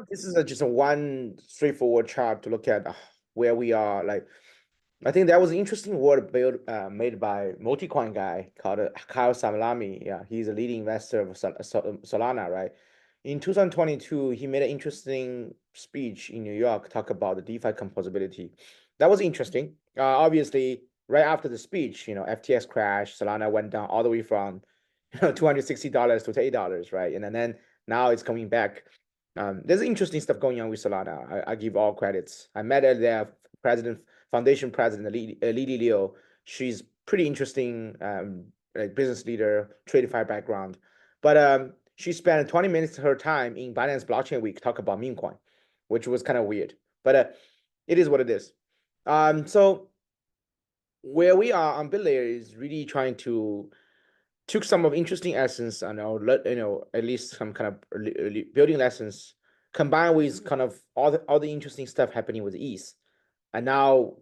This is just a one straightforward chart to look at where we are. Like, I think that was an interesting word made by multi-coin guy called Kyle Samlami. Yeah, he's a leading investor of Solana, right? In 2022, he made an interesting speech in New York, talk about the DeFi composability. That was interesting. Obviously, right after the speech, FTX crashed, Solana went down all the way from $260 to $8, right? And then now it's coming back. There's interesting stuff going on with Solana. I give all credits. I met their foundation president, Lily Liu. She's pretty interesting, like business leader, TradeFi background. But she spent 20 minutes of her time in Binance Blockchain Week talk about meme coin, which was kind of weird. But it is what it is. So where we are on Bitlayer is really trying to took some of interesting essence and at least some kind of early building lessons combined with kind of all the interesting stuff happening with ETH, and now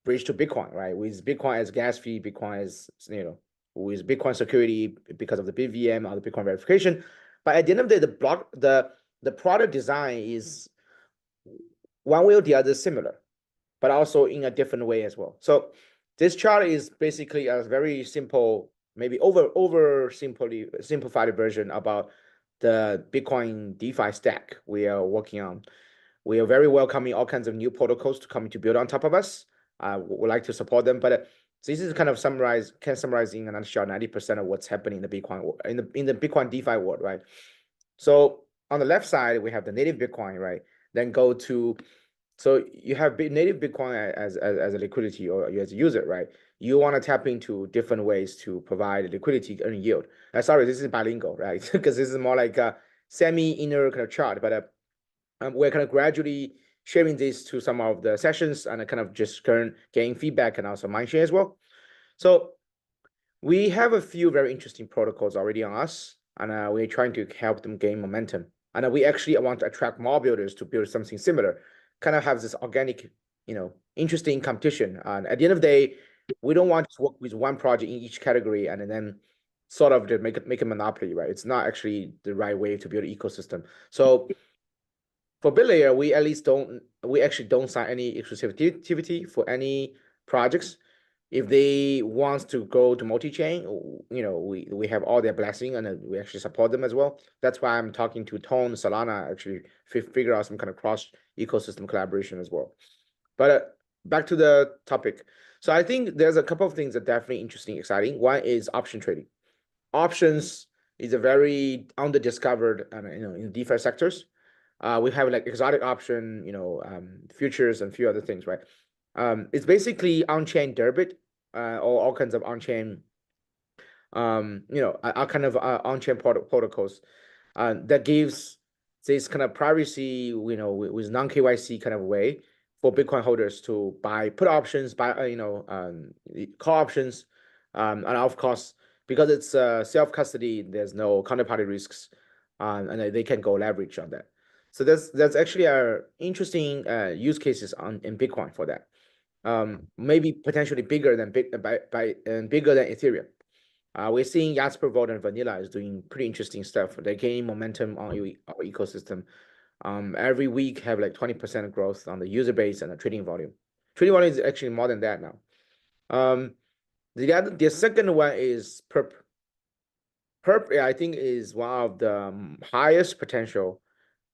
bridge to Bitcoin, right? With Bitcoin as gas fee, Bitcoin as with Bitcoin security because of the BVM or the Bitcoin verification. But at the end of the day, the product design is one way or the other similar, but also in a different way as well. So this chart is basically a very simple, maybe simplified version about the Bitcoin DeFi stack we are working on. We are very welcoming all kinds of new protocols to come to build on top of us. Would like to support them, but this is kind of summarize in a nutshell 90% of what's happening in the Bitcoin in the Bitcoin DeFi world, right? So on the left side we have the native Bitcoin, right? Then go to so you have native Bitcoin as a liquidity or as a user, right? You want to tap into different ways to provide liquidity and yield. Sorry, this is bilingual, right? Because this is more like a semi-inner kind of chart, but we're kind of gradually sharing this to some of the sessions and kind of just getting feedback and also mindshare as well. So we have a few very interesting protocols already on us, and we're trying to help them gain momentum. And we actually want to attract more builders to build something similar, kind of have this organic, interesting competition. And at the end of the day, we don't want to work with one project in each category and then sort of to make a monopoly, right? It's not actually the right way to build an ecosystem. So for Bitlayer, we actually don't sign any exclusivity for any projects. If they want to go to multi-chain, we have all their blessing and we actually support them as well. That's why I'm talking to Tone, Solana, actually figure out some kind of cross ecosystem collaboration as well. But back to the topic. So I think there's a couple of things that are definitely interesting, exciting. One is option trading. Options is a very underdiscovered, in DeFi sectors. We have like exotic option, futures and a few other things, right? It's basically on-chain Deribit, or all kinds of on-chain, on-chain protocols that gives this kind of privacy, with non-KYC kind of way for Bitcoin holders to buy put options, buy, call options, and of course, because it's self-custody, there's no counterparty risks, and they can go leverage on that. So that's actually our interesting use cases in Bitcoin for that. Maybe potentially bigger than bigger than Ethereum. We're seeing Jasper Vault and Vanilla is doing pretty interesting stuff. They're gaining momentum on our ecosystem. Every week have like 20% growth on the user base and the trading volume. Trading volume is actually more than that now. The second one is perp. Perp, I think, is one of the highest potential.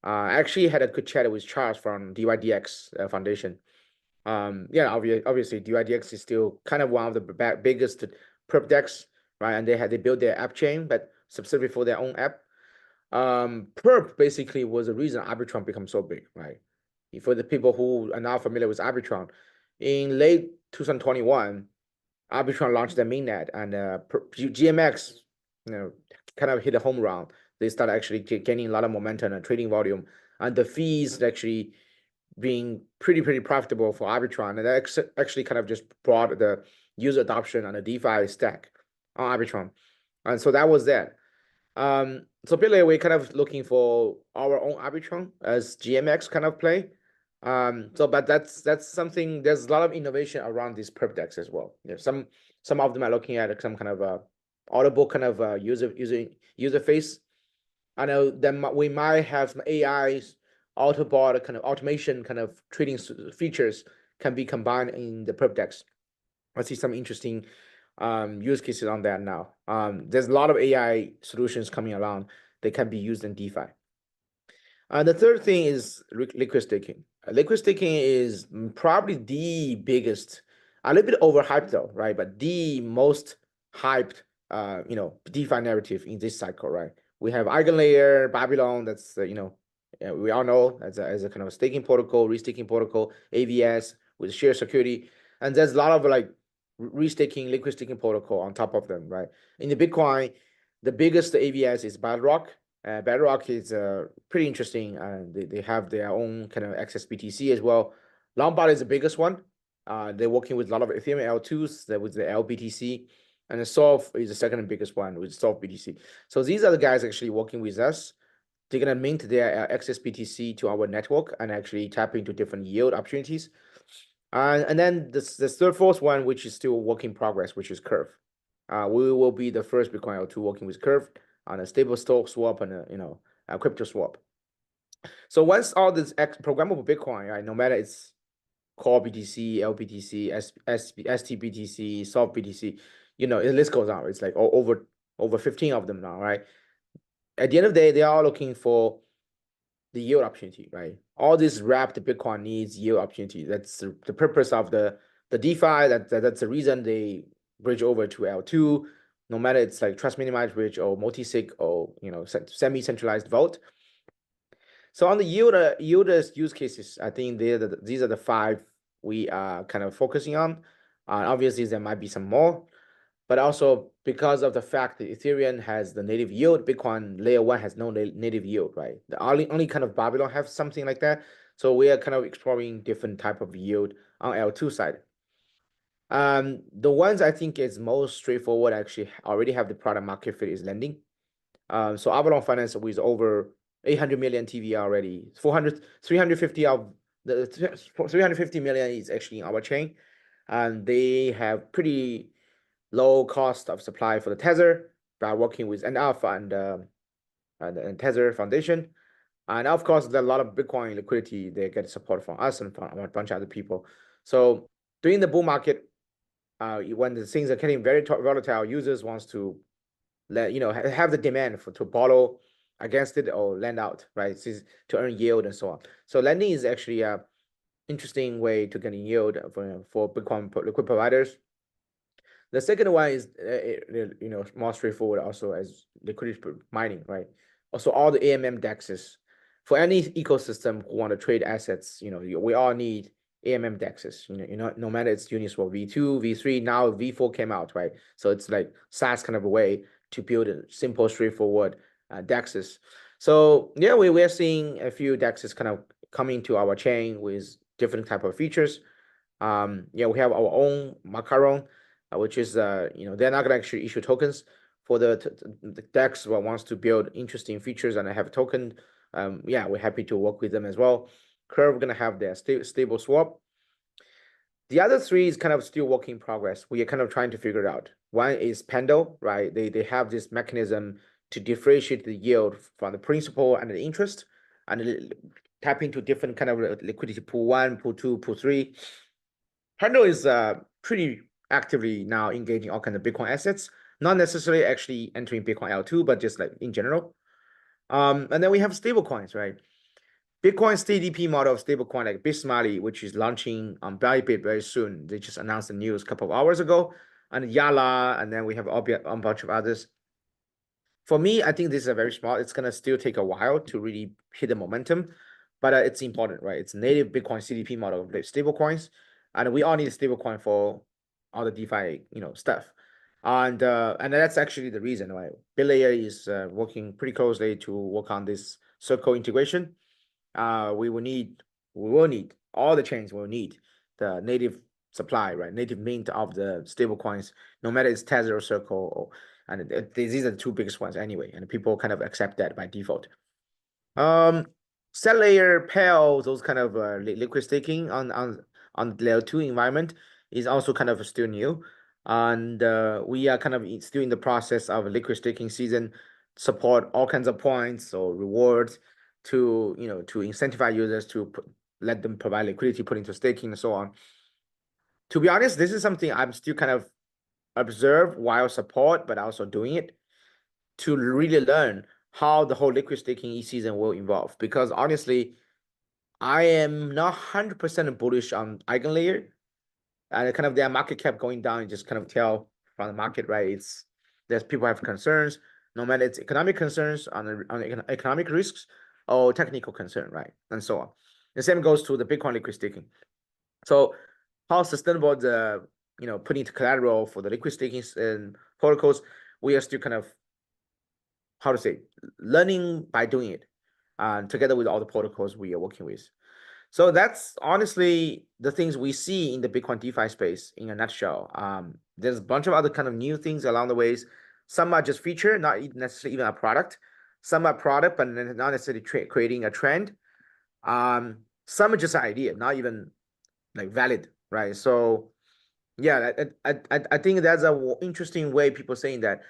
I actually had a good chat with Charles from DYDX Foundation. Obviously DYDX is still kind of one of the biggest perp decks, right? And they built their app chain, but specifically for their own app. Perp basically was the reason Arbitron became so big, right? For the people who are not familiar with Arbitron, in late 2021, Arbitron launched their mainnet, and GMX, kind of hit a home run. They started actually gaining a lot of momentum and trading volume, and the fees actually being pretty profitable for Arbitron, and that actually kind of just brought the user adoption on the DeFi stack on Arbitron, and so that was that. So Bitlayer, we're kind of looking for our own Arbitron as GMX kind of play. But that's something. There's a lot of innovation around these perp decks as well. Some of them are looking at some kind of audible kind of user face. I know that we might have some AI's autobot kind of automation kind of trading features can be combined in the perp DEX. I see some interesting use cases on that now. There's a lot of AI solutions coming along that can be used in DeFi. The third thing is liquid staking. Liquid staking is probably the biggest, a little bit overhyped though, right? But the most hyped, DeFi narrative in this cycle, right? We have EigenLayer, Babylon. That's we all know as a kind of staking protocol, restaking protocol, AVS with shared security, and there's a lot of like restaking, liquid staking protocol on top of them, right? In the Bitcoin, the biggest AVS is Bedrock. Bedrock is pretty interesting. They have their own kind of XSBTC as well. Lombard is the biggest one. They're working with a lot of Ethereum L2s with the LBTC, and the Solve is the second biggest one with Solve BTC. So these are the guys actually working with us. They're gonna mint their XSBTC to our network and actually tap into different yield opportunities. And then the fourth one, which is still work in progress, which is Curve. We will be the first Bitcoin L2 working with Curve on a stable stock swap and a crypto swap. So once all this programmable Bitcoin, right, no matter it's core BTC, LBTC, STBTC, soft BTC, the list goes on. It's like over 15 of them now, right? At the end of the day, they are looking for the yield opportunity, right? All this wrapped Bitcoin needs yield opportunity. That's the purpose of the DeFi. That's the reason they bridge over to L2. No matter it's like trust minimized bridge or multi-sig or semi-centralized vault. So on the yield use cases, I think these are the 5 we are kind of focusing on. Obviously, there might be some more, but also because of the fact that Ethereum has the native yield, Bitcoin layer 1 has no native yield, right? The only kind of Babylon have something like that. So we are kind of exploring different type of yield on L2 side. The ones I think is most straightforward actually already have the product market fit is lending. So Avalon Finance with over 800 million TV already, 350 of the 350 million is actually in our chain, and they have pretty low cost of supply for the Tether by working with NF and Tether Foundation. And of course, there's a lot of Bitcoin liquidity. They get support from us and from a bunch of other people. So during the bull market, when the things are getting very volatile, users wants to have the demand to borrow against it or lend out, right? To earn yield and so on. So lending is actually a interesting way to get yield for Bitcoin liquid providers. The second one is more straightforward also as liquidity mining, right? Also all the AMM DEXs. For any ecosystem who want to trade assets, we all need AMM DEXs. No matter it's Uniswap V2, V3, now V4 came out, right? So it's like SaaS kind of a way to build a simple, straightforward DEXs. So yeah, we're seeing a few DEXs kind of coming to our chain with different type of features. Yeah, we have our own macaron, which is they're not gonna actually issue tokens for the DEX that wants to build interesting features and have a token. Yeah, we're happy to work with them as well. Curve gonna have their stable swap. The other 3 is kind of still work in progress. We are kind of trying to figure it out. One is Pendle, right? They have this mechanism to differentiate the yield from the principal and the interest, and tap into different kind of liquidity pool 1, pool 2, pool 3. Pendle is pretty actively now engaging all kinds of Bitcoin assets, not necessarily actually entering Bitcoin L2, but just like in general. And then we have stablecoins, right? Bitcoin's TDP model of stablecoin like Bismali, which is launching on Bybit very soon. They just announced the news a couple of hours ago. And Yala, and then we have a bunch of others. For me, I think this is a very small. It's gonna still take a while to really hit the momentum, but it's important, right? It's native Bitcoin CDP model of stablecoins, and we all need a stablecoin for all the DeFi, stuff. And that's actually the reason why Bitlayer is working pretty closely to work on this Circle integration. We will need all the chains will need the native supply, right? Native mint of the stablecoins, no matter it's Tether or Circle, and these are the 2 biggest ones anyway, and people kind of accept that by default. Set layer, Pale, those kind of liquid staking on layer 2 environment is also kind of still new, and we are kind of still in the process of liquid staking season. support all kinds of points or rewards to, to incentivize users to let them provide liquidity, put into staking and so on. To be honest, this is something I'm still kind of observe while support, but also doing it to really learn how the whole liquid staking season will evolve. Because honestly, I am not 100% bullish on EigenLayer, and kind of their market cap going down. You just kind of tell from the market, right? There's people have concerns, no matter it's economic concerns on economic risks or technical concern, right, and so on. The same goes to the Bitcoin liquid staking. So how sustainable the putting into collateral for the liquid staking and protocols, we are still kind of, how to say, learning by doing it, together with all the protocols we are working with. So that's honestly the things we see in the Bitcoin DeFi space in a nutshell. There's a bunch of other kind of new things along the ways. Some are just feature, not necessarily even a product. Some are product, but not necessarily creating a trend. Some are just an idea, not even like valid, right? So yeah, I think that's a interesting way people saying that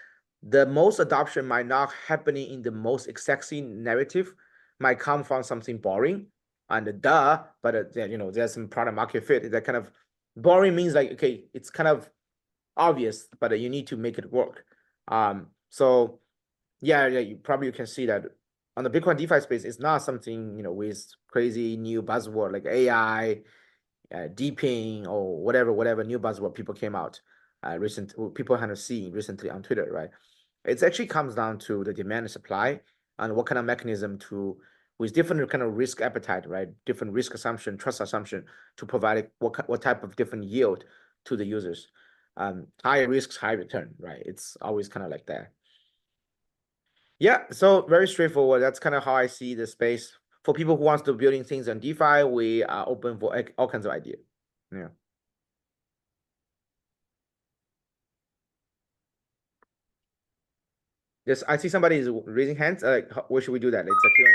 the most adoption might not happening in the most sexy narrative, might come from something boring and but there's some product market fit. That kind of boring means like, okay, it's kind of obvious, but you need to make it work. So yeah, you probably can see that on the Bitcoin DeFi space, it's not something with crazy new buzzword like AI, deeping, or whatever new buzzword people came out people kind of see recently on Twitter, right? It actually comes down to the demand and supply and what kind of mechanism to, with different kind of risk appetite, right? Different risk assumption, trust assumption to provide what type of different yield to the users. High risks, high return, right? It's always kind of like that. Yeah, so very straightforward. That's kind of how I see the space. For people who wants to building things on DeFi, we are open for all kinds of ideas. Yeah. Yes, I see somebody is raising hands. Where should we do that? It's a Q&A.